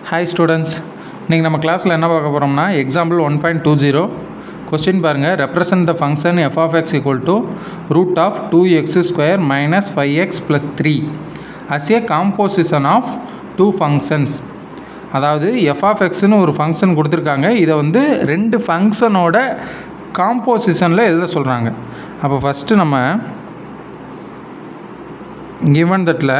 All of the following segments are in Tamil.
ஹாய் ஸ்டூடெண்ட்ஸ், இன்றைக்கி நம்ம கிளாஸில் என்ன பார்க்க போகிறோம்னா எக்ஸாம்பிள் 1.20 கொஸ்டின் பாருங்கள். Represent the function f of x equal to root of 2x square minus 5x plus 3 as a composition of two functions. அதாவது f of xன்னு ஒரு ஃபங்க்ஷன் கொடுத்துருக்காங்க. இதை வந்து ரெண்டு ஃபங்க்ஷனோட காம்போசிஷனில் எழுத சொல்கிறாங்க. அப்போ ஃபஸ்ட்டு நம்ம கிவன் தட்டில்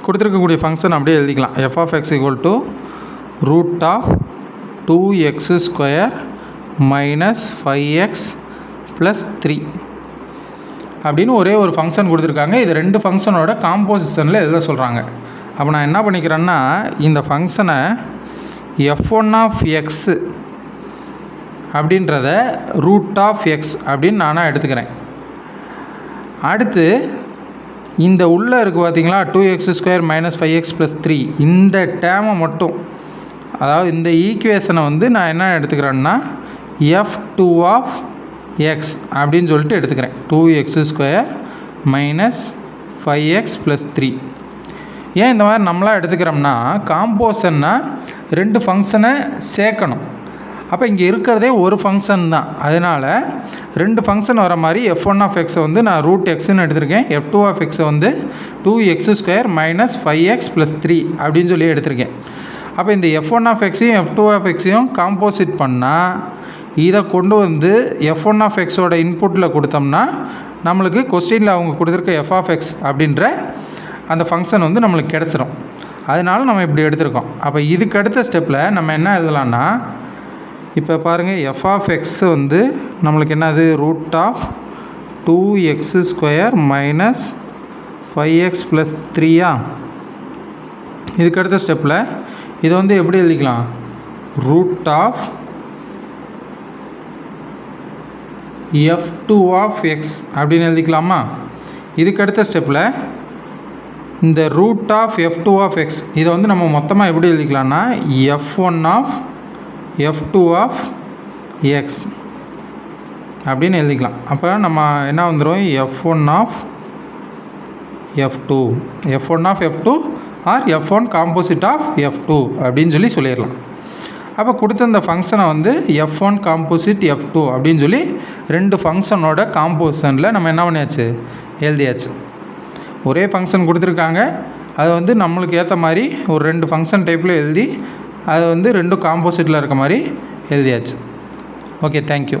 கொடுத்துருக்கக்கூடிய ஃபங்க்ஷன் அப்படியே எழுதிக்கலாம். f of x equal to root of 2x square minus 5x plus 3 அப்படின்னு ஒரே ஒரு ஃபங்க்ஷன் கொடுத்துருக்காங்க. இது ரெண்டு ஃபங்க்ஷனோட காம்போசிஷனில் எழுத சொல்கிறாங்க. அப்போ நான் என்ன பண்ணிக்கிறேன்னா, இந்த ஃபங்க்ஷனை f1 of x அப்படின்றத root of x அப்படின்னு நானாக எடுத்துக்கிறேன். அடுத்து இந்த உள்ளே இருக்குது பார்த்தீங்களா, 2x square minus 5x plus 3 இந்த டேமை மட்டும், அதாவது இந்த ஈக்குவேஷனை வந்து நான் என்ன எடுத்துக்கிறேன்னா f2 of x அப்படின்னு சொல்லிட்டு எடுத்துக்கிறேன். 2x square minus 5x plus 3. ஏன் இந்த மாதிரி நம்மளாக எடுத்துக்கிறோம்னா, காம்போசன்னா ரெண்டு ஃபங்க்ஷனை சேர்க்கணும். அப்போ இங்கே இருக்கிறதே ஒரு ஃபங்க்ஷன் தான். அதனால் ரெண்டு ஃபங்க்ஷன் வர மாதிரி f1 of x வந்து நான் ரூட் எக்ஸ்ன்னு எடுத்திருக்கேன். f2 of x வந்து 2x square minus 5x plus 3 அப்படின்னு சொல்லி எடுத்திருக்கேன். அப்போ இந்த f1 of xையும் f2 of xையும் காம்போசிட் பண்ணால் இதை கொண்டு வந்து f1 of xோட இன்புட்டில் கொடுத்தோம்னா நம்மளுக்கு கொஸ்டினில் அவங்க கொடுத்துருக்க f of x அப்படின்ற அந்த ஃபங்க்ஷன் வந்து நம்மளுக்கு கிடச்சிரும். அதனால நம்ம இப்படி எடுத்திருக்கோம். அப்போ இதுக்கு அடுத்த ஸ்டெப்பில் நம்ம என்ன எழுதலான்னா, இப்போ பாருங்கள், f of x வந்து நம்மளுக்கு என்னது root of 2x square minus 5x plus 3. இதுக்கு அடுத்த ஸ்டெப்பில் இதை வந்து எப்படி எழுதிக்கலாம், root of f2 of x அப்படின்னு எழுதிக்கலாமா. இதுக்கு அடுத்த ஸ்டெப்பில் இந்த root of f2 of x இதை வந்து நம்ம மொத்தமாக எப்படி எழுதிக்கலாம்னா f1 of f2 of x அப்படின்னு எழுதிக்கலாம். அப்போ நம்ம என்ன வந்துடும், f1 of f2 R f1 composite of f2 அப்படின்னு சொல்லி சொல்லிடலாம். அப்போ கொடுத்த இந்த ஃபங்க்ஷனை வந்து f1 காம்போசிட் f2 அப்படின்னு சொல்லி ரெண்டு ஃபங்க்ஷனோட காம்போசிஷனில் நம்ம என்ன பண்ணியாச்சு, எழுதியாச்சு. ஒரே ஃபங்க்ஷன் கொடுத்துருக்காங்க, அதை வந்து நம்மளுக்கு ஏற்ற மாதிரி ஒரு ரெண்டு ஃபங்க்ஷன் டைப்பில் எழுதி அது வந்து ரெண்டும் காம்போசிட்டில் இருக்க மாதிரி எழுதியாச்சு. Okay, thank you.